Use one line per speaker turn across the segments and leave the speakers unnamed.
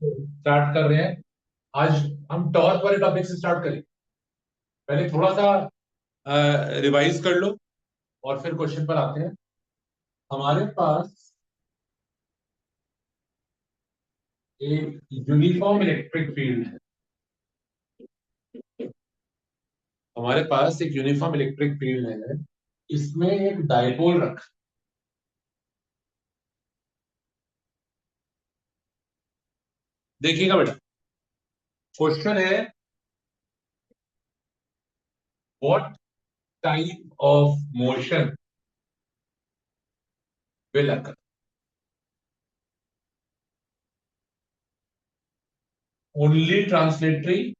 Start कर रहे हैं। आज हम टॉर्क वाले टॉपिक से स्टार्ट करें। पहले थोड़ा सा रिवाइज कर लो और फिर क्वेश्चन पर आते हैं। हमारे पास एक यूनिफॉर्म इलेक्ट्रिक फील्ड है। हमारे पास एक यूनिफॉर्म इलेक्ट्रिक फील्ड है। इसमें एक डायपोल रखा। देखिएगा बेटा, क्वेश्चन है what type of motion will occur. Only translatory,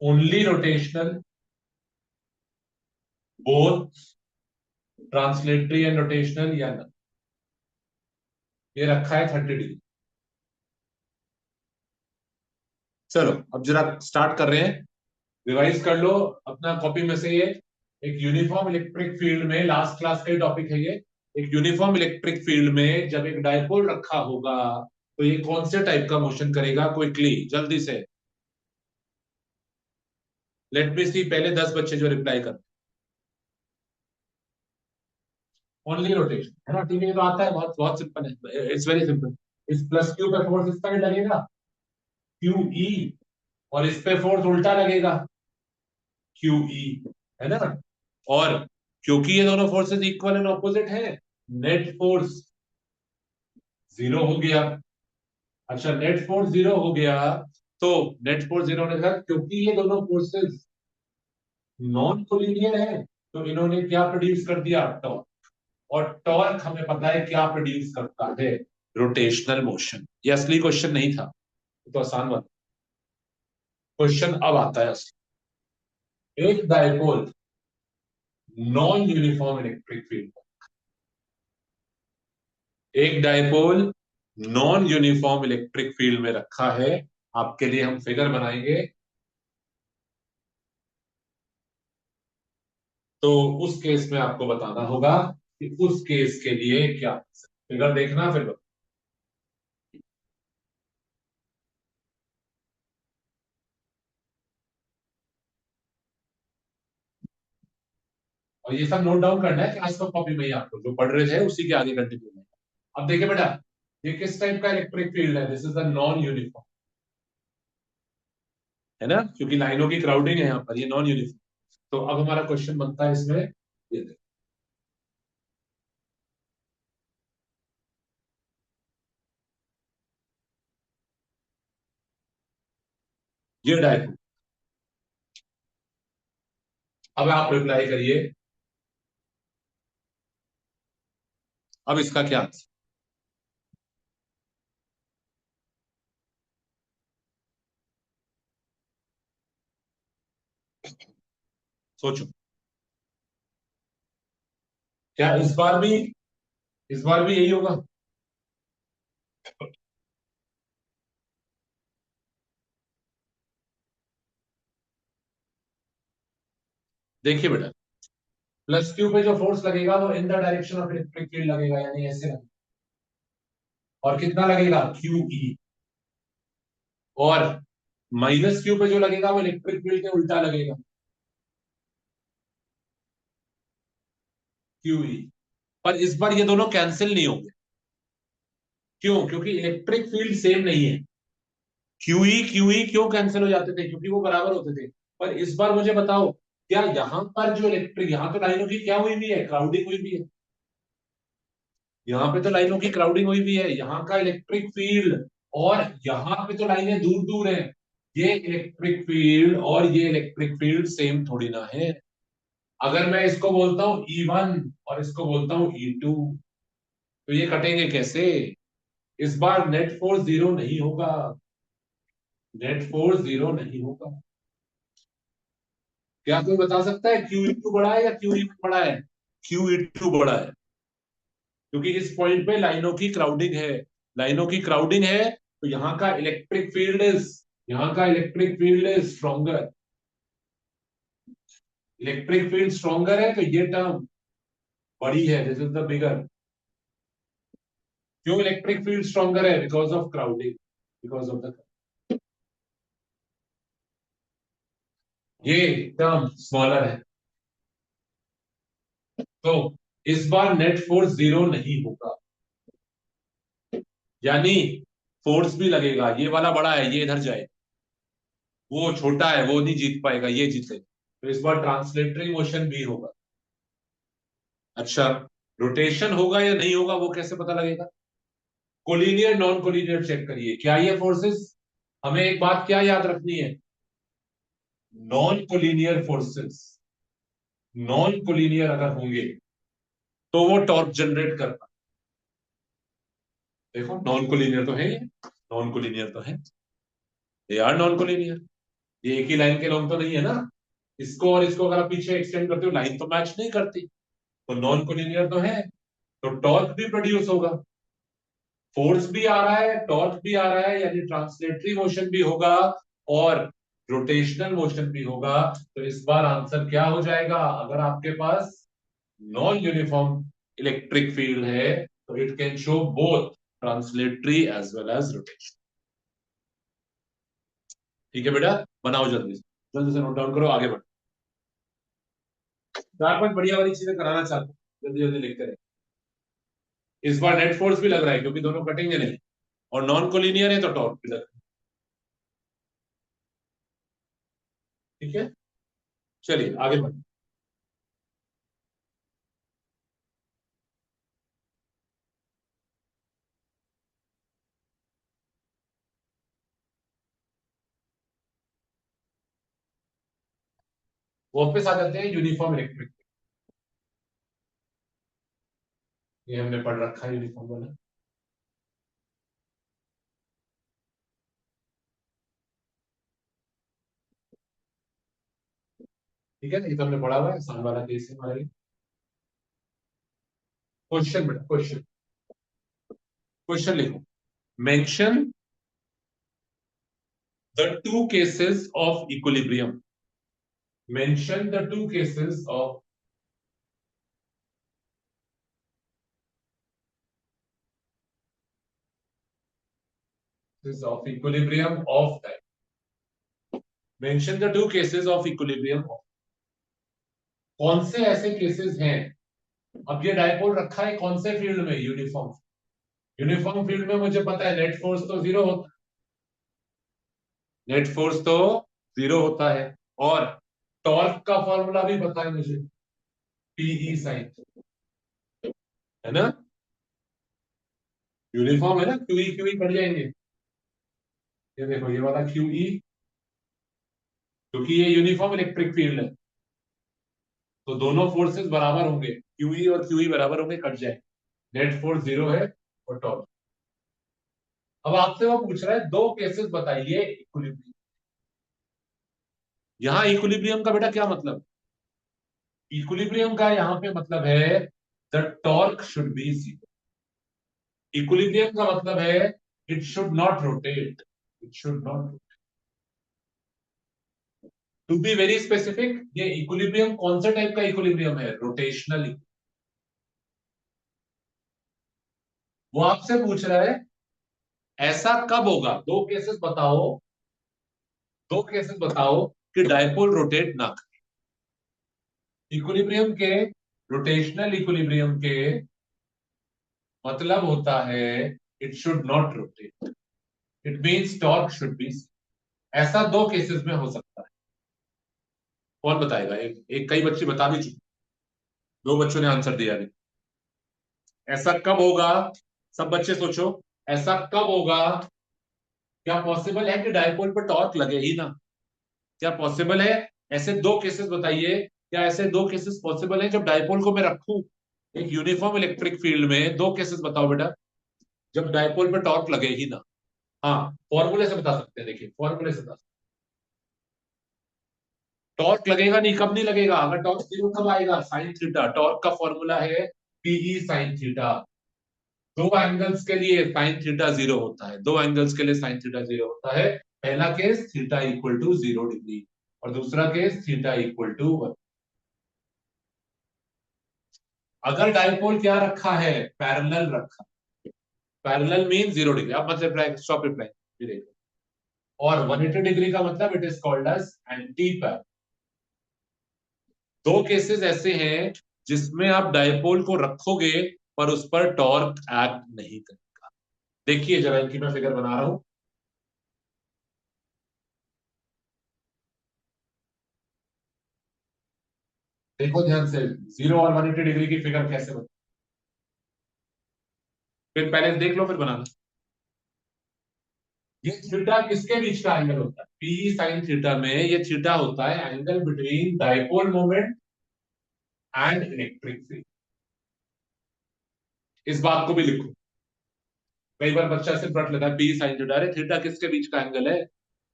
only rotational, both translatory and rotational या ना। ये रखा है 30 डिग्री। चलो अब जरा स्टार्ट कर रहे हैं। रिवाइज कर लो अपना कॉपी में से ये। एक यूनिफॉर्म इलेक्ट्रिक फील्ड में लास्ट क्लास का टॉपिक है ये। एक यूनिफॉर्म इलेक्ट्रिक फील्ड में जब एक डायपोल रखा होगा तो ये कौन से टाइप का मोशन करेगा क्विकली जल्दी से। लेट मी सी पहले 10 बच्चे जो रिप्लाई कर। ओनली रोटेशन है ना, टीवी में तो आता है, बहुत बहुत सिंपल है, इट्स वेरी सिंपल। इस प्लस क्यू पे फोर्स इस साइड लगेगा, क्यू ई, और इस पे फोर्स उल्टा लगेगा, क्यू ई, है ना। और क्योंकि ये दोनों फोर्सेस इक्वल एंड ऑपोजिट है, नेट फोर्स जीरो हो गया। अच्छा, नेट फोर्स जीरो हो गया तो नेट फोर्स जीरो होने के बाद क्योंकि ये दोनों फोर्सेस नॉन कोलिनियर है तो इन्होंने क्या प्रोड्यूस कर दिया, टॉर्क। और टॉर्क हमें पता है क्या प्रोड्यूस करता है, रोटेशनल मोशन। ये असली क्वेश्चन नहीं था, ये तो आसान बात। क्वेश्चन अब आता है असली। एक dipole non uniform electric field, एक dipole non uniform electric field में रखा है। आपके लिए हम फिगर बनाएंगे तो उस केस में आपको बताना होगा कि उस केस के लिए क्या फिगर देखना फिर बताना। और ये सब नोट डाउन करना है क्लास कॉपी में ही, आपको जो पढ़ रहे थे उसी के आगे कंटिन्यू करना है। अब देखिए बेटा, ये किस टाइप का इलेक्ट्रिक फील्ड है, this is the non uniform, है ना, क्योंकि लाइनों की क्राउडिंग है यहाँ पर, ये नॉन यूनिफॉर्म। तो अब हमारा क्वेश्चन बनता है इसमें, ये देखो, ये डायपोल। अब आप रिप्लाई करिए, अब इसका क्या आंसर। सोचो, क्या इस बार भी यही होगा। देखिए बेटा, प्लस क्यू पे जो फोर्स लगेगा वो in the direction of electric field लगेगा, यानी ऐसे लगेगा। और कितना लगेगा, क्यू ई। और माइनस क्यू पे जो लगेगा वो इलेक्ट्रिक फील्ड के उल्टा लगेगा, क्यू ई। पर इस बार ये दोनों कैंसिल नहीं होंगे। क्यों? क्योंकि इलेक्ट्रिक फील्ड सेम नहीं है। क्यू ई क्यों कैंसिल हो जाते थे, क्योंकि वो बराबर होते थे। पर इस बार मुझे बताओ, क्या यहां पर जो इलेक्ट्रिक, यहां तो लाइनों की क्या हुई भी है, क्राउडिंग हुई भी है। यहाँ पे तो लाइनों की क्राउडिंग हुई भी है, यहाँ का इलेक्ट्रिक फील्ड और यहाँ पे तो लाइनें दूर दूर हैं। ये इलेक्ट्रिक फील्ड और ये इलेक्ट्रिक फील्ड सेम थोड़ी ना है। अगर मैं इसको बोलता हूँ E1 और इसको बोलता हूँ E2 तो ये कटेंगे कैसे। इस बार नेट फोर्स जीरो नहीं होगा, नेट फोर्स जीरो नहीं होगा। क्या कोई बता सकता है क्यू ई टू बड़ा है या क्यू ई बड़ा है? क्यू ई टू बड़ा है, क्योंकि इस पॉइंट पे लाइनों की क्राउडिंग है। लाइनों की क्राउडिंग है तो यहाँ का इलेक्ट्रिक फील्ड इज, यहाँ का electric field is stronger. Electric field stronger है तो ये टर्म बड़ी है, दिस इज द बिगर। क्यों इलेक्ट्रिक फील्ड स्ट्रॉन्गर है? Because of crowding, because of the, ये टर्म स्मॉलर है। तो इस बार नेट फोर्स जीरो नहीं होगा, यानी फोर्स भी लगेगा, ये वाला बड़ा है, ये इधर जाए, वो छोटा है, वो नहीं जीत पाएगा, ये जीते। तो इस बार ट्रांसलेटरी मोशन भी होगा। अच्छा, रोटेशन होगा या नहीं होगा वो कैसे पता लगेगा? कोलिनियर नॉन कोलिनियर चेक करिए, क्या ये फोर्सेस, हमें एक बात क्या याद रखनी है, non collinear forces, non collinear अगर होंगे तो वो टॉर्क जनरेट कर पाए। देखो नॉन कोलिनियर तो है, ये नॉन कोलिनियर तो है, ये आर नॉन कोलिनियर, ये एक ही लाइन के लॉन्ग तो नहीं है ना, इसको और इसको अगर आप पीछे एक्सटेंड करते हो लाइन तो मैच नहीं करती, तो नॉन कोलिनियर तो है, तो टॉर्क भी प्रोड्यूस होगा, फोर्स भी आ रहा है, टॉर्क भी आ रहा है, यानी ट्रांसलेटरी मोशन भी होगा और रोटेशनल मोशन भी होगा। तो इस बार आंसर क्या हो जाएगा? अगर आपके पास नॉन यूनिफॉर्म इलेक्ट्रिक फील्ड है तो it can show both translatory as well as rotation. ठीक है बेटा, बनाओ जल्दी से नोट डाउन करो, आगे बढ़ो। चार पांच बढ़िया वाली चीजें कराना चाहते हैं, जल्दी जल्दी लिखते रहे। इस बार नेट फोर्स भी लग रहा है क्योंकि दोनों कटेंगे नहीं, और नॉन कोलिनियर है तो टॉर्क भी लग रहा है। ठीक है, चलिए आगे बढ़ो। वापस आ जाते हैं यूनिफॉर्म इलेक्ट्रिक, ये हमने पढ़ रखा है यूनिफॉर्म वाला। ठीक है, ये तो हमने पढ़ा हुआ है, सामने वाला केस है हमारे लिए। क्वेश्चन बेटा, क्वेश्चन, क्वेश्चन लिखो। Mention the two cases of equilibrium, mention the two cases of equilibrium of time, mention the two cases of equilibrium of, कौन से ऐसे केसेस हैं? अब ये डायपोल रखा है कौन से फील्ड में? यूनिफॉर्म, यूनिफॉर्म फील्ड में मुझे पता है नेट फोर्स तो जीरो होता है, नेट फोर्स तो जीरो होता है, और टॉर्क का फॉर्मूला भी पता है मुझे, पीई साइन, है ना, यूनिफॉर्म है ना, क्यूई क्यूई पढ़ जाएंगे। ये देखो ये वाला क्यूई, क्योंकि ये यूनिफॉर्म इलेक्ट्रिक फील्ड है तो दोनों फोर्सेस बराबर होंगे, क्यूई और क्यूई बराबर होंगे, कट जाए, नेट फोर्स जीरो है और टॉर्क। अब आपसे वो पूछ रहा है दो केसेस बताइए इक्विलिब्रियम, यहां इक्विलिब्रियम का बेटा क्या मतलब? इक्विलिब्रियम का यहां पे मतलब है the torque should be zero, equilibrium का मतलब है it should not rotate, it should not, to be very specific, ये इक्विलिब्रियम कौन सा टाइप का इक्विलिब्रियम है? रोटेशनल। वो आपसे पूछ रहा है ऐसा कब होगा, दो केसेस बताओ, दो केसेस बताओ कि डायपोल रोटेट ना करे। इक्विलिब्रियम के, रोटेशनल इक्विलिब्रियम के मतलब होता है it should not rotate, it means torque should B, ऐसा दो केसेस में हो सकता है। कौन बताएगा? एक कई बच्चे बता भी चुके, दो बच्चों ने आंसर दिया नहीं। ऐसा कब होगा? सब बच्चे सोचो, ऐसा कब होगा? क्या पॉसिबल है कि डायपोल पर टॉर्क लगे ही ना? क्या पॉसिबल है? ऐसे दो केसेस बताइए, क्या ऐसे दो केसेस पॉसिबल है जब डायपोल को मैं रखूं एक यूनिफॉर्म इलेक्ट्रिक फील्ड में? दो केसेस बताओ बेटा जब डायपोल पे टॉर्क लगे ही ना। हाँ, फॉर्मूले से बता सकते हैं, देखिए फॉर्मूले से बता सकते हैं। टॉर्क लगेगा नहीं, कब नहीं लगेगा? अगर टॉर्क जीरो कब आएगा? साइन थीटा, टॉर्क का फॉर्मूला है पीई साइन थीटा, दो एंगल्स के लिए साइन थीटा जीरो होता है, दो एंगल्स के लिए साइन थीटा जीरो होता है। पहला case theta equal to 0 degree और दूसरा केस थीटा इक्वल टू 1। अगर डायपोल क्या रखा है? पैरेलल रखा, पैरेलल मीन 0 डिग्री। अब मतलब रिप्लाई, स्टॉप रिप्लाई, ये देखो। और 180 डिग्री का मतलब it is called as anti parallel. दो केसेस ऐसे हैं जिसमें आप डायपोल को रखोगे पर उस पर टॉर्क एक्ट नहीं करेगा। देखिए जरा इनकी मैं फिगर बना रहा हूं। देखो ध्यान से, 0 और 180 डिग्री की फिगर कैसे बनती है। फिर पहले देख लो फिर बनाना। ये थीटा किसके बीच का एंगल होता है? पी साइन थीटा में ये थीटा होता है angle between dipole moment and electric field. इस बात को भी लिखो। कई बार बच्चा सिर्फ रट लेता है पी साइन थीटा, अरे थीटा किसके बीच का एंगल है?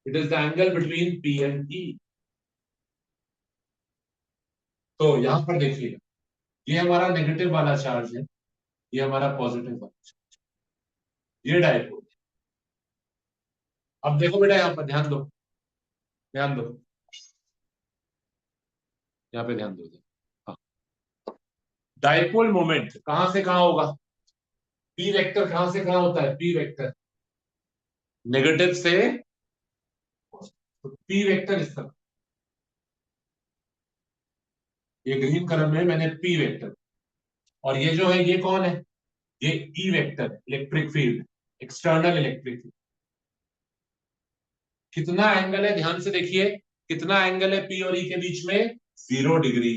It is the angle between P and E. तो यहां पर देखिए, ये हमारा नेगेटिव वाला चार्ज है, ये हमारा पॉजिटिव वाला चार्ज, ये डायपोल। अब देखो बेटा यहां पर ध्यान दो, ध्यान दो, यहाँ पे ध्यान दो। हाँ, डायपोल मोमेंट कहां से कहां होगा? पी वेक्टर कहां से कहां होता है? पी वेक्टर नेगेटिव से, तो पी वेक्टर इस तरह, ये ग्रीन कलर में मैंने पी वेक्टर, और ये जो है ये कौन है? ये E vector, electric field, external electric field. कितना एंगल है ध्यान से देखिए, कितना एंगल है पी और ई के बीच में? 0 डिग्री।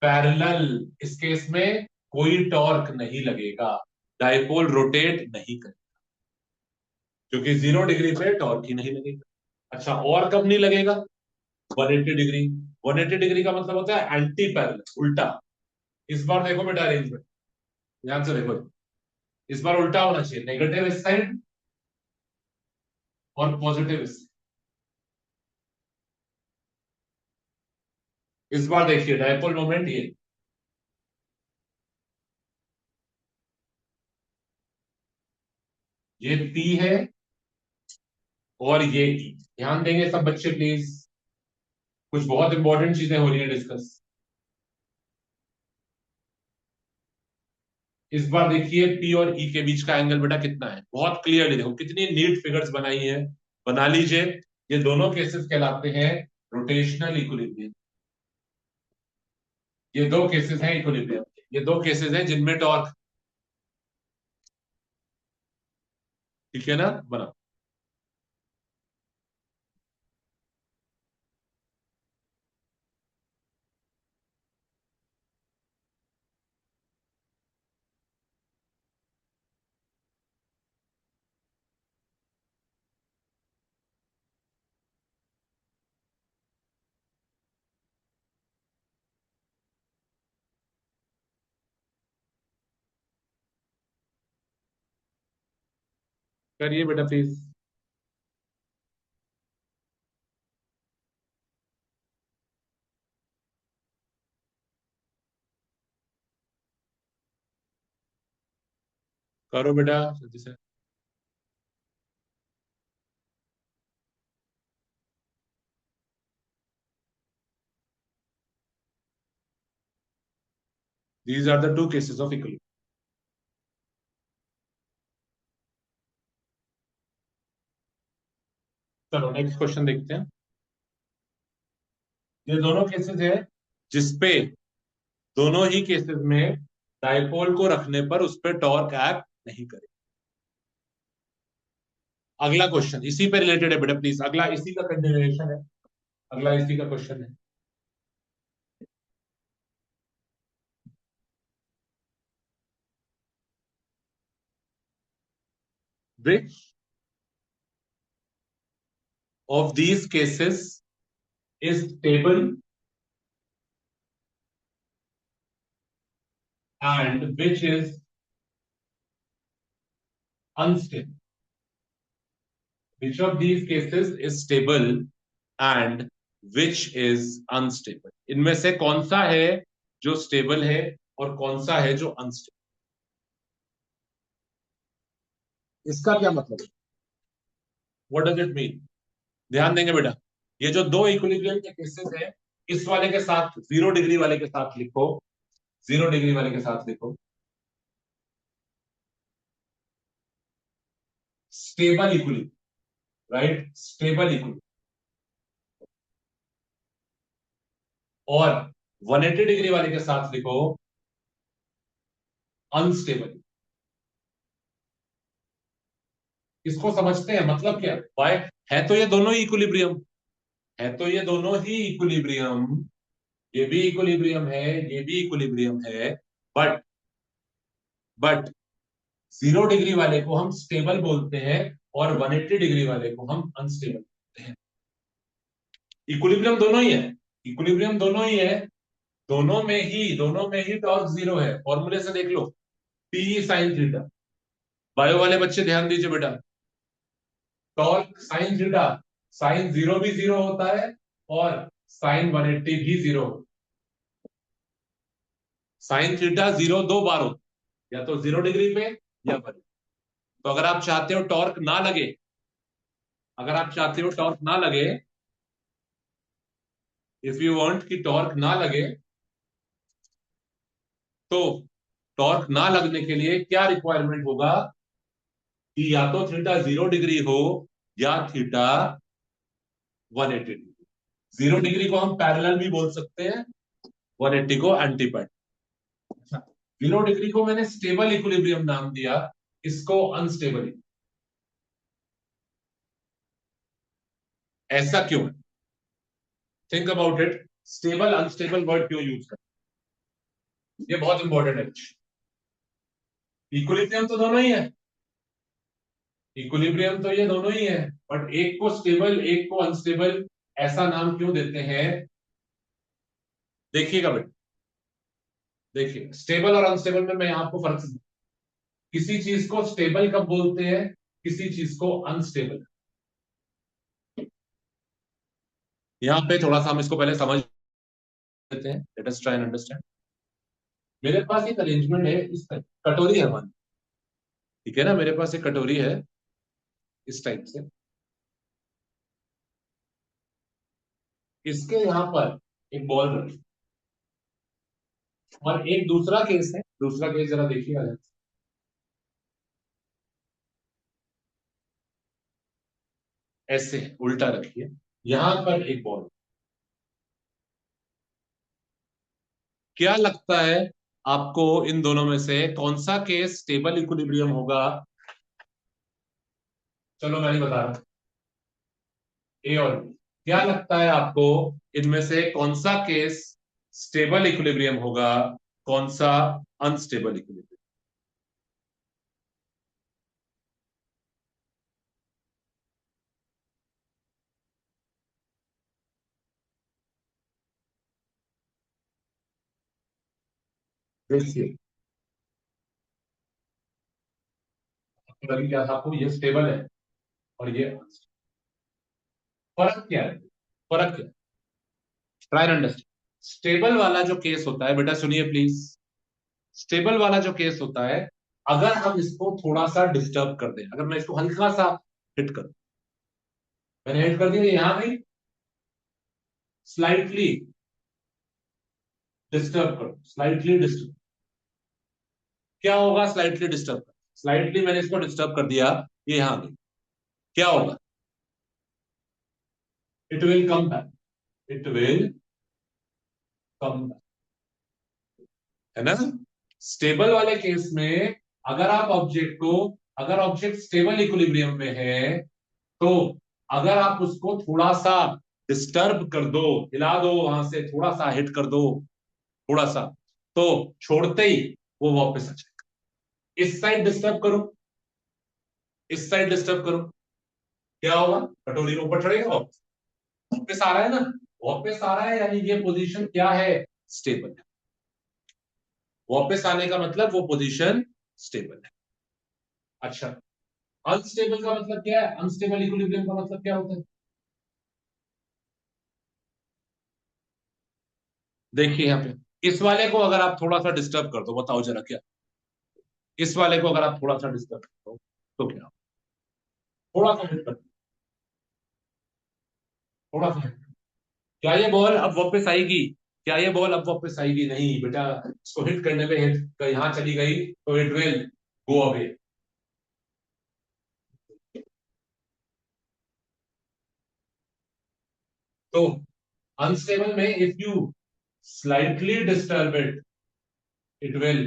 पैरेलल, इस केस में कोई टॉर्क नहीं लगेगा, डायपोल रोटेट नहीं करेगा, क्योंकि 0 डिग्री पे टॉर्क ही नहीं लगेगा। अच्छा, और कब नहीं लगेगा? 180 डिग्री। 180 डिग्री का मतलब होता है एंटी पैरेलल, उल्टा। इस बार देखो बेटा अरेंजमेंट, ध्यान से देखो, इस बार उल्टा होना चाहिए, नेगेटिव इस साइड और पॉजिटिव इस साइड। इस बार देखिए डायपोल मोमेंट ये पी है और ये ई। ध्यान देंगे सब बच्चे प्लीज, कुछ बहुत इंपॉर्टेंट चीजें हो रही है डिस्कस। इस बार देखिए पी और ई के बीच का एंगल बेटा कितना है, बहुत क्लियरली देखो, कितनी नीट फिगर्स बनाई है, बना लीजिए। ये दोनों केसेस कहलाते हैं रोटेशनल इक्विलिब्रियम। ये दो केसेस हैं इक्विलिब्रियम के, ये दो केसेस हैं जिनमें टॉर्क, ठीक है ना? बना। करिए बेटा प्लीज। करो बेटा जल्दी से। These are the two cases of equilibrium. चलो नेक्स्ट क्वेश्चन देखते हैं। ये दोनों केसेस है जिसपे, दोनों ही केसेस में डायपोल को रखने पर उस पर टॉर्क एक्ट नहीं करे। अगला क्वेश्चन इसी पे रिलेटेड है बेटा प्लीज, अगला इसी का कंटिन्यूएशन है, अगला इसी का क्वेश्चन है। Which of these cases is stable and which is unstable? Which of these cases is stable and which is unstable? इनमें से कौन सा है जो स्टेबल है और कौन सा है जो अनस्टेबल? इसका क्या मतलब है? What does it mean? ध्यान देंगे बेटा, ये जो दो इक्विलिब्रियम के केसेस है, इस वाले के साथ 0 डिग्री वाले के साथ लिखो, 0 डिग्री वाले के साथ लिखो, stable equilibrium, right, stable equilibrium. और 180 डिग्री वाले के साथ लिखो अनस्टेबल। इसको समझते हैं मतलब क्या? वाई है तो ये दोनों ही इक्विलिब्रियम, है तो ये दोनों ही इक्विलिब्रियम, ये भी इक्विलिब्रियम है, ये भी इक्विलिब्रियम है, बट बट 0 डिग्री वाले को हम स्टेबल बोलते हैं और 180 डिग्री वाले को हम अनस्टेबल बोलते हैं। इक्विलिब्रियम दोनों ही है, इक्विलिब्रियम दोनों ही है, दोनों में ही टॉर्क जीरो है। फॉर्मूले से देख लो, टी साइन थीटा। बायो वाले बच्चे ध्यान दीजिए बेटा, torque sine theta, sine zero भी जीरो होता है और साइन 180 भी जीरो। साइन थीटा जीरो दो बार होता है, या तो 0 डिग्री पे या 1। तो अगर आप चाहते हो टॉर्क ना लगे, अगर आप चाहते हो टॉर्क ना लगे, इफ यू वांट कि टॉर्क ना लगे, तो टॉर्क ना लगने के लिए क्या रिक्वायरमेंट होगा कि या तो थीटा 0 डिग्री हो या थीटा 180 डिग्री। 0 डिग्री को हम पैरेलल भी बोल सकते हैं, 180 को एंटीपैरेलल। अच्छा, 0 डिग्री को मैंने स्टेबल इक्विलिब्रियम नाम दिया, इसको अनस्टेबल। ऐसा क्यों है? Think about it. Stable unstable word क्यों यूज कर, ये बहुत इंपॉर्टेंट है। इक्विलिब्रियम तो दोनों ही है, इक्विलिब्रियम तो ये दोनों ही है, बट एक को स्टेबल एक को अनस्टेबल, ऐसा नाम क्यों देते हैं? देखिएगा बेटा, देखिए स्टेबल और अनस्टेबल में मैं आपको फर्क समझाऊं। किसी चीज को स्टेबल कब बोलते हैं, किसी चीज को अनस्टेबल। यहां पे थोड़ा सा हम इसको पहले समझ लेते हैं, let us try and understand. मेरे पास एक अरेंजमेंट है, इस तरह कटोरी है हमारी, ठीक है ना, मेरे पास एक कटोरी है इस टाइप से, इसके यहां पर एक बॉल रखी, और एक दूसरा केस है, दूसरा केस जरा देखिएगा, ऐसे उल्टा रखिए, यहां पर एक बॉल। क्या लगता है आपको इन दोनों में से कौन सा केस स्टेबल इक्विलिब्रियम होगा? चलो मैं नहीं बता रहा, ए और बी। क्या लगता है आपको इनमें से कौन सा केस स्टेबल इक्विलिब्रियम होगा, कौन सा अनस्टेबल इक्विलिब्रियम? देखिए, अभी क्या था आपको, ये स्टेबल है और ये unstable। फर्क क्या है, फर्क क्या है? Try and understand. स्टेबल वाला जो केस होता है बेटा, सुनिए प्लीज, स्टेबल वाला जो केस होता है, अगर हम इसको थोड़ा सा डिस्टर्ब कर दें, अगर मैं इसको हल्का सा हिट कर, मैंने हिट कर दिया, यहां गई, स्लाइटली डिस्टर्ब करो, स्लाइटली डिस्टर्ब। क्या होगा स्लाइटली डिस्टर्ब? स्लाइटली मैंने इसको डिस्टर्ब कर दिया, ये यहां गई, क्या होगा? It will come back, it will come back, है ना? स्टेबल वाले केस में अगर आप ऑब्जेक्ट को, अगर ऑब्जेक्ट स्टेबल इक्विलिब्रियम में है, तो अगर आप उसको थोड़ा सा डिस्टर्ब कर दो, हिला दो, वहां से थोड़ा सा हिट कर दो, थोड़ा सा, तो छोड़ते ही वो वापस आ जाएगा। इस साइड डिस्टर्ब करो, इस साइड डिस्टर्ब करो, क्या होगा? कटोरी के ऊपर चढ़ेगा, वापस वापस आ रहा है ना, वापस आ रहा है, यानी ये पोजीशन क्या है? स्टेबल है। वापस आने का मतलब वो पोजीशन स्टेबल है। अच्छा, अनस्टेबल का मतलब क्या है? अनस्टेबल इक्विलिब्रियम का मतलब क्या होता है? देखिए यहाँ पे, इस वाले को अगर आप थोड़ा सा डिस्टर्ब कर दो, बताओ जरा क्या? इस वाले को अगर आप थोड़ा सा डिस्टर्ब कर दो, तो क्या? थोड़ा सा हिट कर दो, थोड़ा सा hit। क्या ये बॉल अब वापस आएगी? क्या ये बॉल अब वापस आएगी? नहीं बेटा, इसको हिट करने पे हिट यहां चली गई, तो इट विल गो अवे। तो अनस्टेबल में if you slightly disturb it, it will.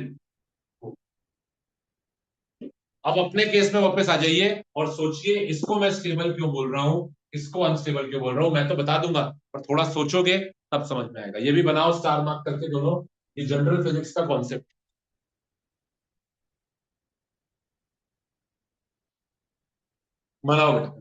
अब अपने केस में वापस आ जाइए और सोचिए इसको मैं स्टेबल क्यों बोल रहा हूं, इसको अनस्टेबल क्यों बोल रहा हूं। मैं तो बता दूंगा, पर थोड़ा सोचोगे तब समझ में आएगा। ये भी बनाओ स्टार मार्क करके दोनों, ये जनरल फिजिक्स का कॉन्सेप्ट। बनाओ बेटा।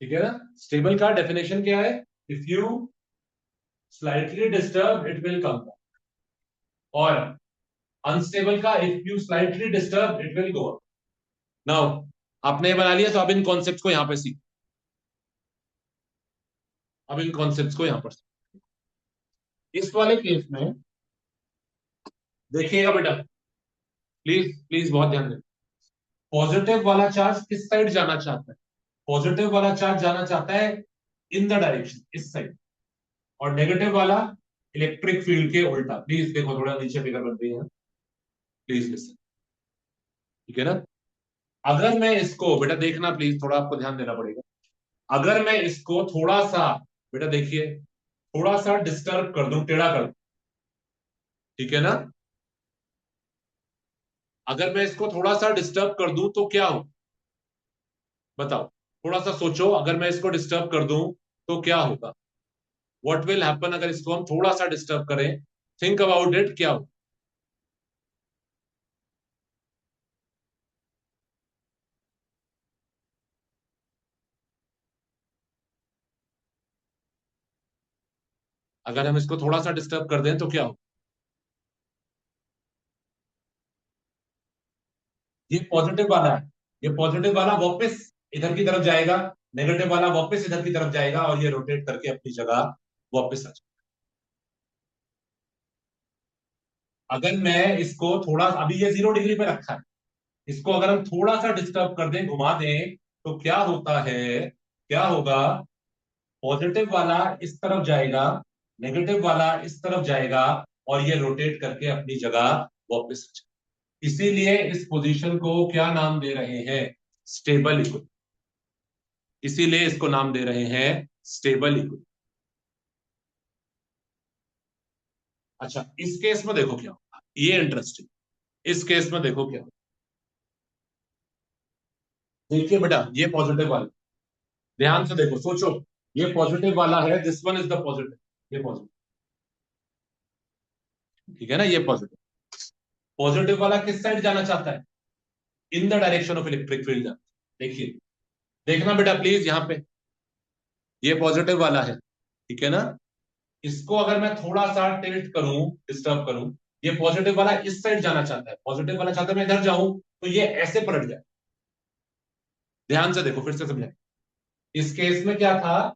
ठीक है ना? स्टेबल का डेफिनेशन क्या है? If you slightly disturb it will come. और अनस्टेबल का if you slightly disturb it will go up. Now आपने ये बना लिया, तो अब इन कॉन्सेप्ट्स को यहां पे सीख, अब इन कॉन्सेप्ट्स को यहां पर इस वाले केस में देखिएगा बेटा, प्लीज प्लीज बहुत ध्यान दें। पॉजिटिव वाला चार्ज किस साइड जाना चाहता है? पॉजिटिव वाला चार्ज जाना चाहता है इन द डायरेक्शन, इस साइड। और नेगेटिव वाला इलेक्ट्रिक फील्ड के उल्टा। प्लीज देखो, थोड़ा नीचे फिगर बन रही है, प्लीज लिसन। ठीक है ना? अगर मैं इसको, बेटा देखना प्लीज, थोड़ा आपको ध्यान देना पड़ेगा। अगर मैं इसको थोड़ा सा, बेटा देखिए, थोड़ा सा डिस्टर्ब कर दूं, टेढ़ा कर दूं, ठीक है ना? अगर मैं इसको थोड़ा सा डिस्टर्ब कर दूं तो क्या हो? बताओ, थोड़ा सा सोचो, अगर मैं इसको डिस्टर्ब कर दूं तो क्या होगा? व्हाट विल हैपन अगर इसको हम थोड़ा सा डिस्टर्ब करें? थिंक अबाउट इट, क्या हो? अगर हम इसको थोड़ा सा डिस्टर्ब कर दें तो क्या हो? ये पॉजिटिव वाला है, ये पॉजिटिव वाला वापस इधर की तरफ जाएगा, नेगेटिव वाला वापस इधर की तरफ जाएगा, और ये रोटेट करके अपनी जगह वापस आ जाएगा। अगर मैं इसको थोड़ा, अभी ये 0 डिग्री पे रखा है, इसको अगर हम थोड़ा सा डिस्टर्ब कर दें, घुमा दें, तो क्या होता है, क्या होगा? पॉजिटिव वाला इस तरफ जाएगा, नेगेटिव वाला इस तरफ जाएगा, और ये रोटेट करके अपनी जगह वापस आ जाएगा। इसीलिए इस पोजीशन को क्या नाम दे रहे हैं? Stable equilibrium. इसीलिए इसको नाम दे रहे हैं स्टेबल इक्विलिब्रियम। अच्छा, इस केस में देखो क्या होगा, ये इंटरेस्टिंग। इस केस में देखो क्या होगा। देखिए बेटा, ये पॉजिटिव वाला, ध्यान से देखो, सोचो। ये पॉजिटिव वाला है, this one is the positive, ये पॉजिटिव, ठीक है ना? ये पॉजिटिव, पॉजिटिव वाला किस साइड जाना चाहता है? In the direction of electric field. देखिए, देखना बेटा प्लीज, यहां पे ये पॉजिटिव वाला है, ठीक है ना? इसको अगर मैं थोड़ा सा टिल्ट करूं, डिस्टर्ब करूं, ये पॉजिटिव वाला इस साइड जाना चाहता है, पॉजिटिव वाला चाहता है मैं इधर जाऊं, तो ये ऐसे पलट जाए। ध्यान से देखो, फिर से समझाए। इस केस में क्या था?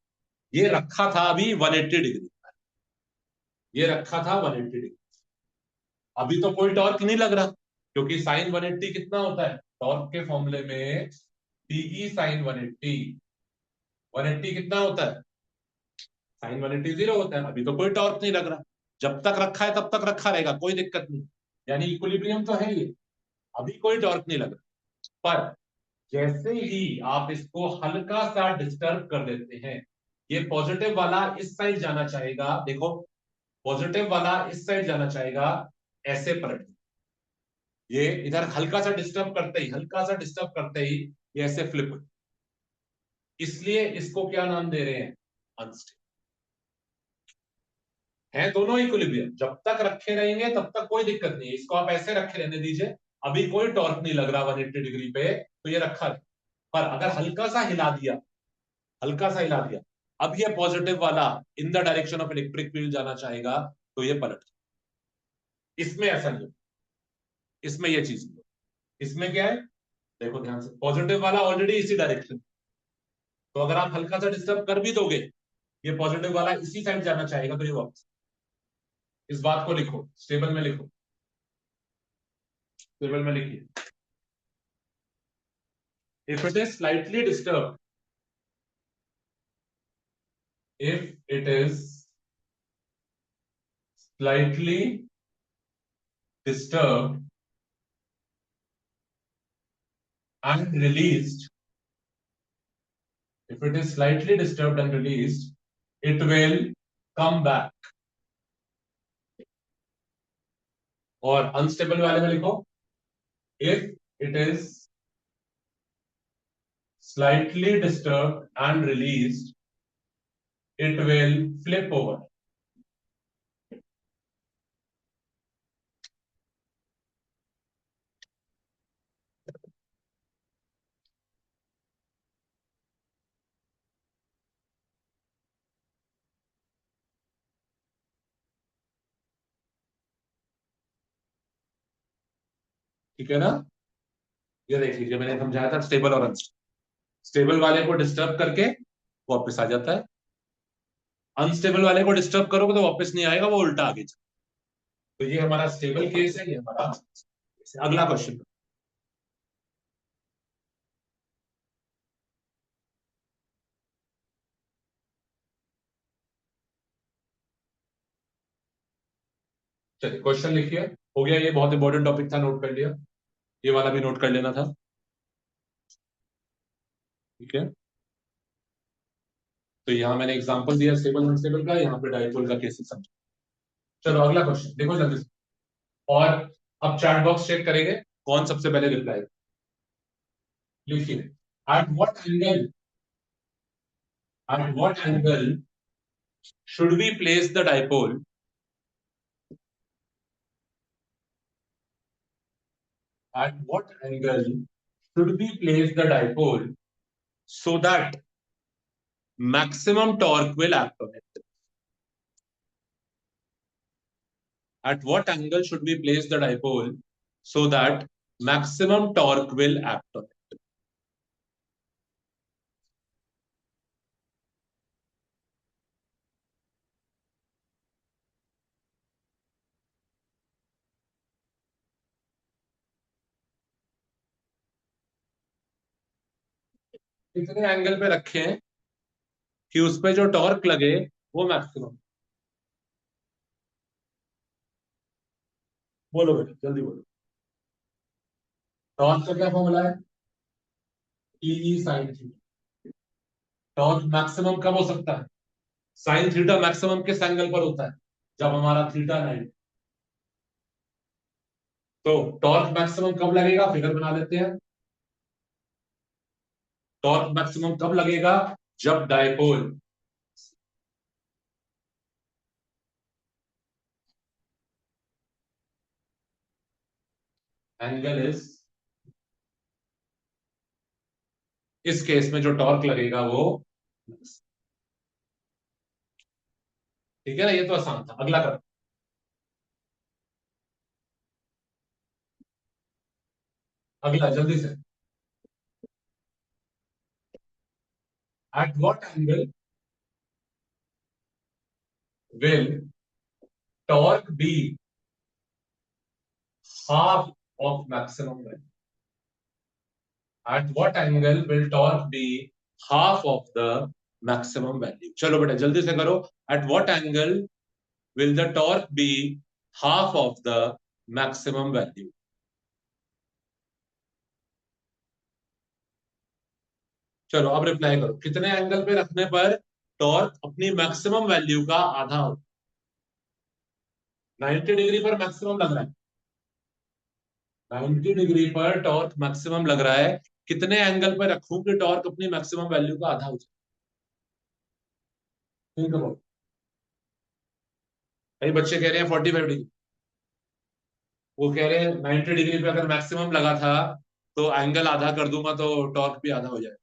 ये रखा था अभी 180 डिग्री, ये रखा था 180 डिग्री। अभी तो कोई टॉर्क नहीं लग रहा, क्योंकि साइन 180 कितना होता है टॉर्क के फॉर्मूले में? टीई साइन 180, 180 कितना होता है? साइन 180 0 होता है। अभी तो कोई टॉर्क नहीं लग रहा, जब तक रखा है तब तक रखा रहेगा, कोई दिक्कत नहीं, यानी इक्विलिब्रियम तो है ये। अभी कोई टॉर्क नहीं लग रहा, पर जैसे ही आप इसको हल्का सा डिस्टर्ब कर देते हैं, ये पॉजिटिव वाला इस साइड जाना चाहेगा, देखो, पॉजिटिव वाला इस साइड जाना चाहेगा, ऐसे पलट, ये इधर हल्का सा डिस्टर्ब करते ही, हल्का सा डिस्टर्ब करते ही ये ऐसे फ्लिप हो। इसलिए इसको क्या नाम दे रहे हैं? अनस्टेबल। है दोनों इक्विलिब्रियम, जब तक रखे रहेंगे तब तक कोई दिक्कत नहीं है, इसको आप ऐसे रखे रहने दीजिए। अभी कोई टॉर्क नहीं लग रहा 180 डिग्री पे, तो ये रखा है। पर अगर हल्का सा हिला दिया, हल्का सा हिला दिया, अब ये पॉजिटिव वाला in the direction of electric field जाना चाहेगा, तो ये पलट जाए। इसमें ऐसा नहीं होगा, इसमें ये चीज नहीं होगी। इसमें क्या है? देखो ध्यान से, पॉजिटिव वाला ऑलरेडी इसी डायरेक्शन, तो अगर आप हल्का सा डिस्टर्ब कर भी दोगे, ये पॉजिटिव वाला इसी साइड जाना चाहेगा, तो ये वापस। इस बात को लिखो, स्टेबल में लिखो। टेबल में लिखिए, if it is slightly disturb, if it is slightly disturbed and released, if it is slightly disturbed and released, it will come back. और unstable वाले में लिखो, if it is slightly disturbed and released, it will flip over. ठीक है ना? ये देख लीजिए, मैंने समझाया था स्टेबल और अनस्टेबल। स्टेबल वाले को डिस्टर्ब करके वापस आ जाता है, अनस्टेबल वाले को डिस्टर्ब करोगे तो वापस नहीं आएगा, वो उल्टा आगे चलेगा। तो ये हमारा स्टेबल केस है, ये हमारा। अगला क्वेश्चन, चलिए क्वेश्चन लिखिए। हो गया, ये बहुत इंपॉर्टेंट टॉपिक था, नोट कर लिया। ये वाला भी नोट कर लेना था। ठीक है, तो यहाँ मैंने एग्जांपल दिया स्टेबल अनस्टेबल का, यहाँ पे डाइपोल का केस समझा। चलो अगला क्वेश्चन देखो जल्दी से। और अब चैट बॉक्स चेक करेंगे कौन सबसे पहले रिप्लाई। लिखिए, at what angle, at what angle should we place the dipole, at what angle should we place the dipole so that maximum torque will act on it? At what angle should we place the dipole so that maximum torque will act on it? कितने angle पे रखे हैं कि उस पे जो torque लगे वो मैक्सिमम। बोलो बेटा जल्दी बोलो। टॉर्क का क्या फॉर्मूला है? ई साइन थीटा। टॉर्क मैक्सिमम कब हो सकता है? साइन थीटा मैक्सिमम किस एंगल पर होता है? जब हमारा थीटा 90। तो टॉर्क मैक्सिमम कब लगेगा, फिगर बना लेते हैं। टॉर्क मैक्सिमम कब लगेगा? जब डायपोल एंगल इज, इस केस में जो टॉर्क लगेगा वो, ठीक है ना? ये तो आसान था। अगला कर, अगला जल्दी से। At what angle will torque be half of maximum value? At what angle will torque be half of the maximum value? चलो बेटा जल्दी से करो। At what angle will the torque be half of the maximum value? चलो अब reply करो, कितने angle पे रखने पर टॉर्क अपनी मैक्सिमम वैल्यू का आधा हो? 90 डिग्री पर मैक्सिमम लग रहा है, 90 डिग्री पर टॉर्क मैक्सिमम लग रहा है। कितने एंगल पर रखूं कि टॉर्क अपनी मैक्सिमम वैल्यू का आधा हो जाए? Think about. कई बच्चे कह रहे हैं 45 डिग्री, वो कह रहे हैं 90 डिग्री पे अगर मैक्सिमम लगा था तो एंगल आधा कर दूंगा तो टॉर्क भी आधा हो जाए।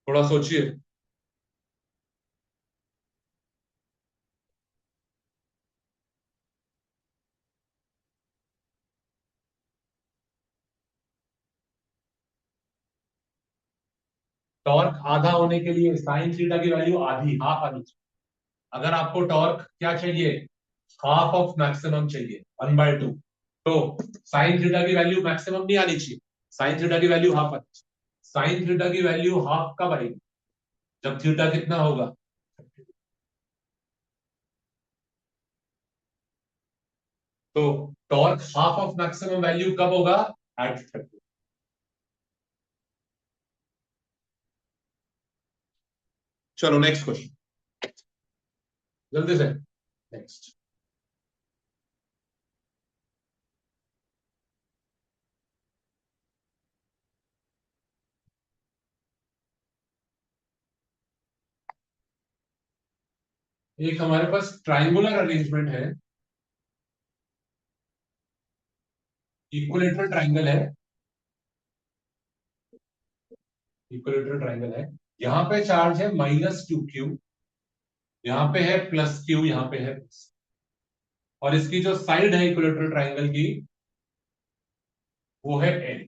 थोड़ा सोचिए। टॉर्क आधा होने के लिए साइन थीटा की वैल्यू आधी, हाफ आनी चाहिए। अगर आपको टॉर्क क्या चाहिए, हाफ ऑफ मैक्सिमम चाहिए, 1/2, तो साइन थीटा की वैल्यू मैक्सिमम नहीं आनी चाहिए, साइन थीटा की वैल्यू हाफ आनी चाहिए। साइन थीटा की वैल्यू हाफ कब आएगी? जब थीटा कितना होगा? तो torque half of maximum value कब होगा? एट 30। चलो नेक्स्ट क्वेश्चन, जल्दी से नेक्स्ट। एक हमारे पास ट्राइंगुलर अरेंजमेंट है, इक्विलेटरल ट्राइंगल है, इक्विलेटरल ट्राइंगल है। यहाँ पे चार्ज है -2q, यहाँ पे है +q, यहाँ पे है प्लस, और इसकी जो साइड है इक्विलेटरल ट्राइंगल की वो है L।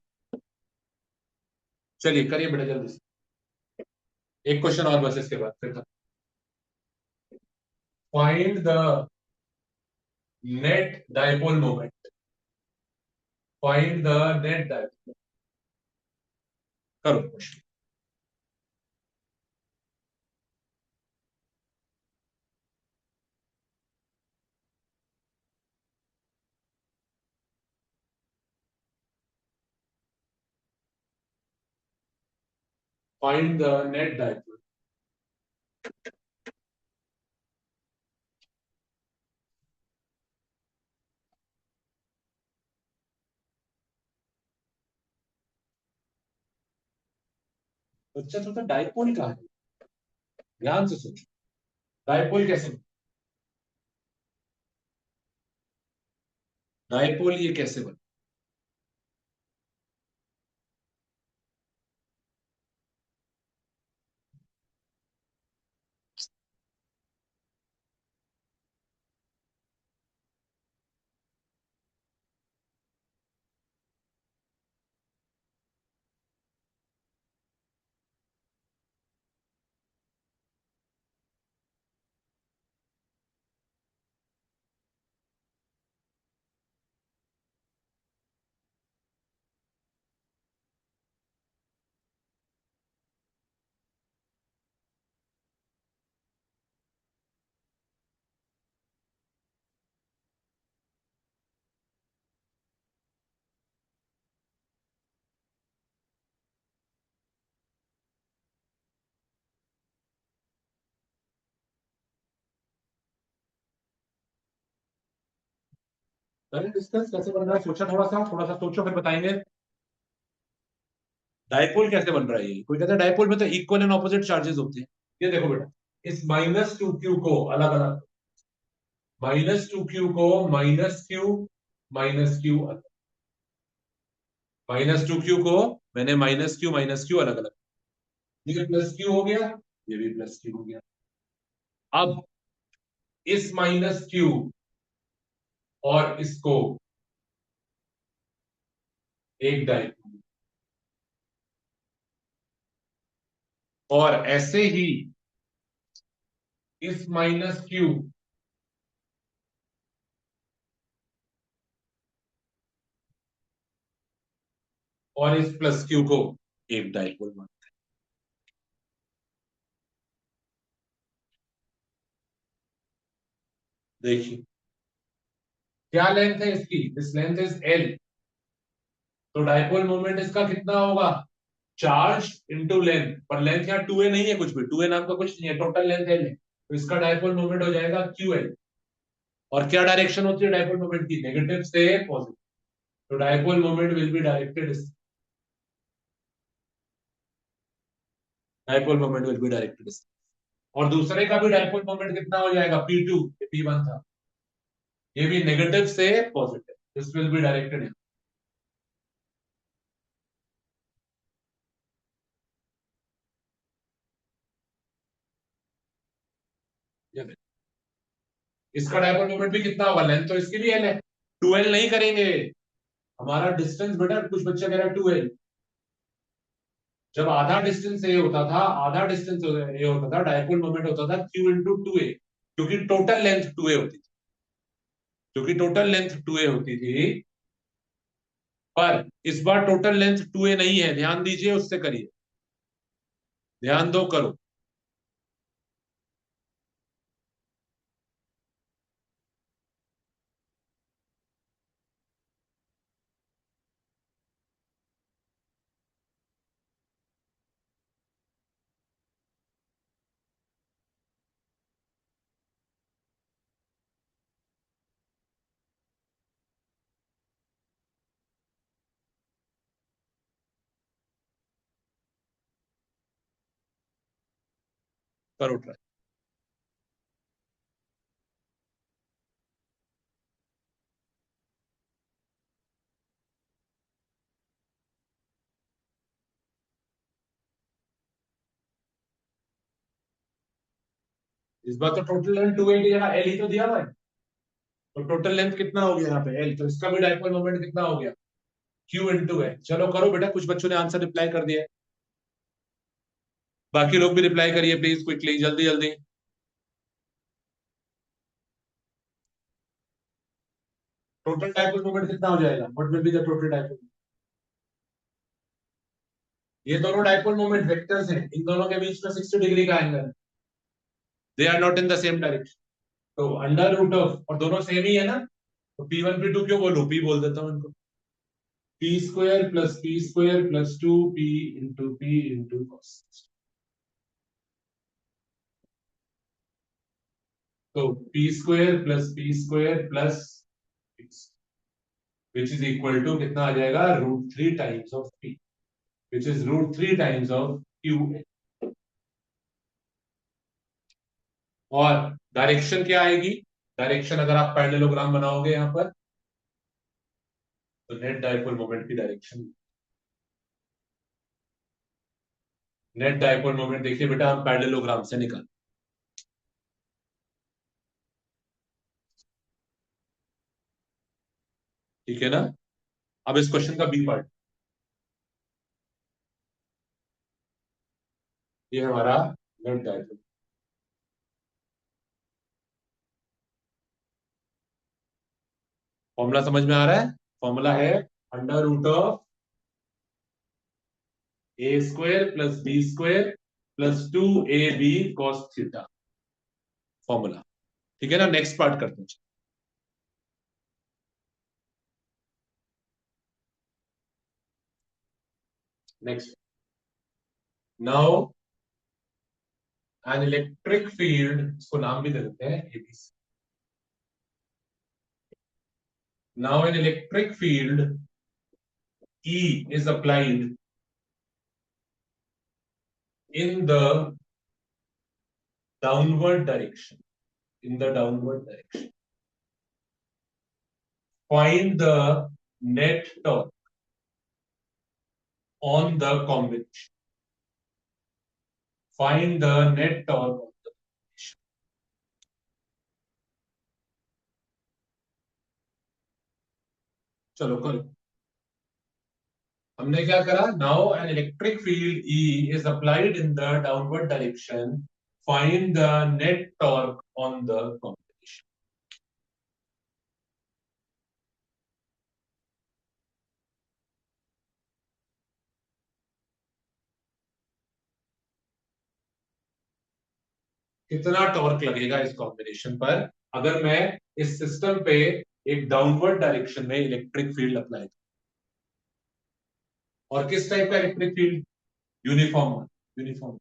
चलिए करिए बेटा जल्दी से, एक क्वेश्चन और बस इसके बाद फिर find the net dipole moment, find the net dipole, करो question. Find the net dipole. बच्चा तो डायपोल कहा है, ध्यान से सोचो, डायपोल कैसे, डायपोल ये कैसे बना? पहले डिस्टेंस कैसे बन रहा है सोचा, थोड़ा सा सोचो फिर बताएंगे। डायपोल कैसे बन रहा है ये? कोई कहता है डायपोल में तो इक्वल एंड ऑपोजिट चार्जेस होते हैं। ये देखो बेटा, इस -2q को अलग अलग, -2q को -q, -q अलग, -2q को मैंने -q अलग अलग, ये +q हो गया, ये भी +q हो गया। अब इस -q और इसको एक डायपोल, और ऐसे ही इस -q और इस +q को एक डायपोल मान। देखिए क्या लेंथ है इसकी, दिस लेंथ इज L, तो डायपोल मोमेंट इसका कितना होगा? चार्ज इंटू लेंथ, पर लेंथ यहाँ 2a नहीं है, कुछ भी 2a नाम का कुछ नहीं है, टोटल लेंथ L है, तो इसका डायपोल मोमेंट हो जाएगा QL। और क्या डायरेक्शन होती है डायपोल मोमेंट की? नेगेटिव से पॉजिटिव, तो dipole moment will be directed, dipole moment will be directed. और दूसरे का भी डायपोल मोमेंट कितना हो जाएगा? P2, P1 था, ये भी नेगेटिव से positive, this will be directed. इसका डायपोल मोमेंट भी कितना होगा? लेंथ तो इसकी भी L है, 2L नहीं करेंगे, हमारा डिस्टेंस बेटा, कुछ बच्चे कह रहे हैं 2L। जब आधा डिस्टेंस ए होता था, आधा डिस्टेंस ए होता था, डायपोल मोमेंट होता था Q इंटू 2A, क्योंकि टोटल लेंथ 2A होती थी, क्योंकि टोटल लेंथ 2A होती थी, पर इस बार टोटल लेंथ 2a नहीं है, ध्यान दीजिए, उससे करिए, ध्यान दो, करो। करो ट्राई। इस बार तो टोटल लेंथ 2a की जगह l ही तो दिया हुआ है, तो टोटल लेंथ कितना हो गया यहाँ पे l, तो इसका भी डाइपोल मोमेंट कितना हो गया, q इंटू है। चलो करो बेटा, कुछ बच्चों ने आंसर रिप्लाई कर दिया है, बाकी लोग भी रिप्लाई करिए प्लीज, क्विकली, जल्दी जल्दी। टोटल डाइपोल मोमेंट कितना हो जाएगा, what will be the total dipole. ये दोनों डाइपोल मोमेंट वेक्टर्स हैं, इन दोनों के बीच में 60 डिग्री का एंगल है, they are not in the same direction, तो अंडर रूट ऑफ, और दोनों सेम ही है ना, तो P1 P2 क्यों बोलूं, P बोल देता हूँ इनको, p² plus 2p into p into cos। तो p² plus which is equal to कितना आ जाएगा, √3 times of p, which is √3 times of q। और डायरेक्शन क्या आएगी, डायरेक्शन अगर आप पैरेललोग्राम बनाओगे यहां पर, तो नेट डायपोल मोमेंट की डायरेक्शन, नेट डायपोल मोमेंट देखिए बेटा, हम पैरेललोग्राम से निकाल, ठीक है ना। अब इस क्वेश्चन का बी पार्ट, ये हमारा नेट डायपोल, फॉर्मूला समझ में आ रहा है, फॉर्मूला है under root of a² plus b² plus 2ab cos theta, formula, ठीक है ना। नेक्स्ट पार्ट करते हैं, next, now an electric field, इसको नाम भी दे देते हैं ABC, now an electric field E is applied in the downward direction, in the downward direction. Find the net torque on the combination. Find the net torque on the combination. चलो करो, हमने क्या करा, now an electric field E is applied in the downward direction. Find the net torque on the combination. कितना torque लगेगा इस combination पर, अगर मैं इस सिस्टम पे एक डाउनवर्ड डायरेक्शन में इलेक्ट्रिक फील्ड अप्लाई, और किस टाइप का इलेक्ट्रिक फील्ड, यूनिफॉर्म, यूनिफॉर्म।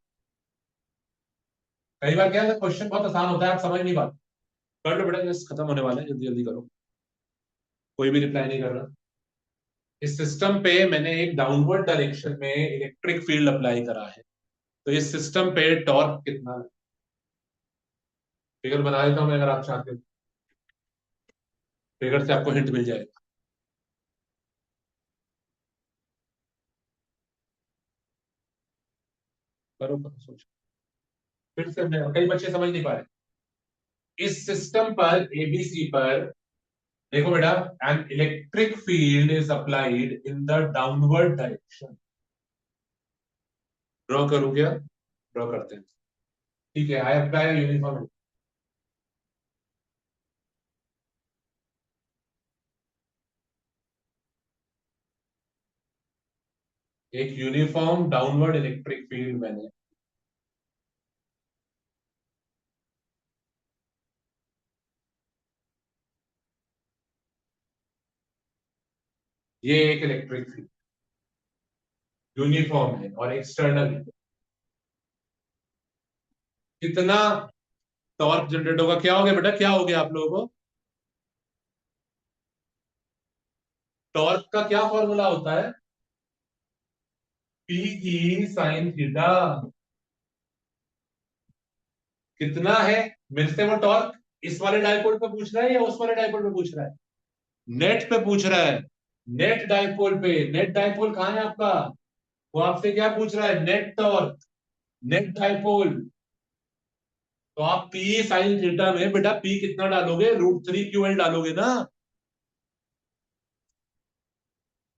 कई बार क्या है, क्वेश्चन बहुत आसान होता है, आप समझ नहीं पाते, कर लो बेटा, जस्ट खत्म होने वाला है, जल्दी जल्दी करो, कोई भी रिप्लाई नहीं कर रहा। इस सिस्टम पे मैंने एक डाउनवर्ड डायरेक्शन में इलेक्ट्रिक फील्ड अप्लाई करा है, तो इस सिस्टम पे टॉर्क कितना है, फिगर बना देता हूं मैं, अगर आप चाहते हो फिगर से आपको हिंट मिल जाएगा। करो करो, सोचो, फिर से कई बच्चे समझ नहीं पा रहे। इस सिस्टम पर एबीसी पर देखो बेटा, N electric field is applied in the downward direction. Draw करूं क्या, ड्रॉ करते हैं, ठीक है, आई अप्लाई यूनिफॉर्म। एक यूनिफॉर्म डाउनवर्ड इलेक्ट्रिक फील्ड मैंने ये एक इलेक्ट्रिक फील्ड यूनिफॉर्म है और एक्सटर्नल है। कितना टॉर्क जनरेट होगा? क्या हो गया बेटा, क्या हो गया आप लोगों को? टॉर्क का क्या फॉर्मूला होता है? P E sine theta. कितना है मेरे से वो टॉर्क? इस वाले डायपोल पे पूछ रहा है या उस वाले डायपोल पे पूछ रहा है? नेट पे पूछ रहा है। नेट डायपोल पे। नेट डायपोल कहाँ है आपका? वो आपसे क्या पूछ रहा है? Net torque. Net dipole. तो आप पी साइन थीटा में बेटा पी कितना डालोगे? √3 QL डालोगे ना।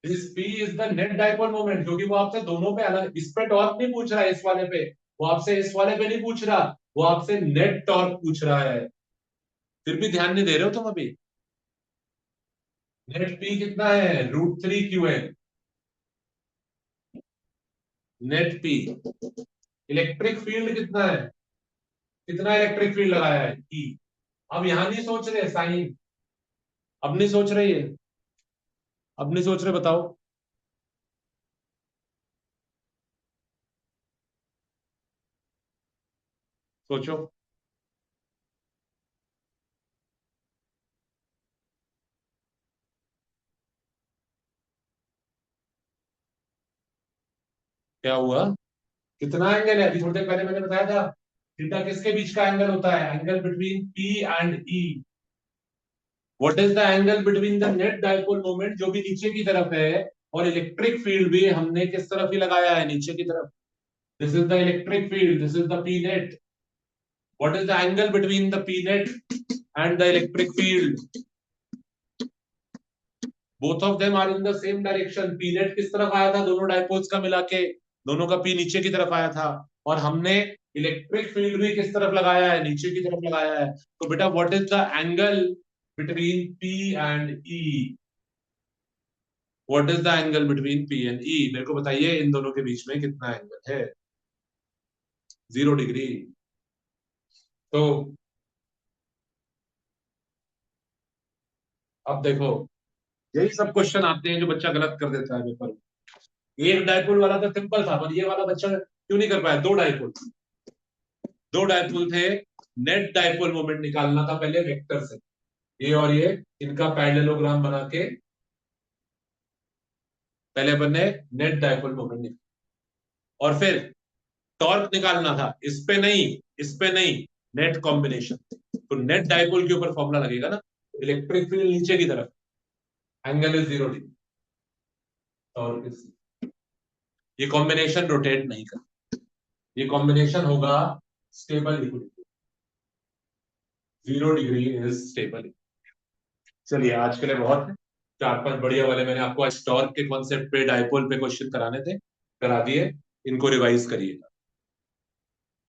This P is the net dipole moment, क्योंकि वो आपसे दोनों पे अलग, इस पे टॉर्क नहीं पूछ रहा है, इस वाले पे। वो आपसे इस वाले पे नहीं पूछ रहा, वो आपसे नेट टॉर्क पूछ रहा है। फिर भी ध्यान नहीं दे रहे हो तुम अभी। नेट पी कितना है? √3 QL। Net P. Electric field कितना है? कितना इलेक्ट्रिक फील्ड लगाया है? ई। अब यहां नहीं सोच रहे साइन। अब नहीं सोच रहे ये। अब नहीं सोच रहे, बताओ। सोचो। क्या हुआ? कितना एंगल है? अभी थोड़ी देर पहले मैंने बताया था, थीटा किसके बीच का एंगल होता है? Angle between P and E. What is the angle between the net dipole moment जो भी नीचे की तरफ है, और इलेक्ट्रिक फील्ड भी हमने किस तरफ ही लगाया है? नीचे की तरफ। This is the electric field, this is the P net. What is the angle between the P net and the electric field? Both of them are in the same direction. P net किस तरफ आया था दोनों dipoles का मिला के? दोनों का पी नीचे की तरफ आया था। और हमने इलेक्ट्रिक फील्ड भी किस तरफ लगाया है? नीचे की तरफ लगाया है। तो बेटा what is the angle between P and E? What is the angle between P and E? मेरे को बताइए, इन दोनों के बीच में कितना एंगल है? 0 डिग्री। तो अब देखो, यही सब क्वेश्चन आते हैं जो बच्चा गलत कर देता है पेपर में। एक डायपोल वाला तो सिंपल था, पर ये वाला बच्चा क्यों नहीं कर पाया? दो डायपोल। दो डायपोल थे। नेट डायपोल मोमेंट निकालना था पहले वेक्टर से। ये और ये, इनका पैरेललोग्राम बना के पहले अपन ने नेट डायपोल मोमेंट निकाला, और फिर टॉर्क निकालना था। इस पे नहीं, इस पे नहीं, नेट कॉम्बिनेशन। तो नेट डायपोल के ऊपर फॉर्मूला लगेगा ना। इलेक्ट्रिक फील्ड नीचे की तरफ, एंगल इज 0 डिग्री। और ये कॉम्बिनेशन रोटेट नहीं कर, ये कॉम्बिनेशन होगा stable equilibrium. 0 degree is stable. चलिए आज के लिए बहुत है। चार पांच बढ़िया वाले मैंने आपको आज टॉर्क के कॉन्सेप्ट पे, डायपोल पे क्वेश्चन कराने थे, करा दिए। इनको रिवाइज करिए।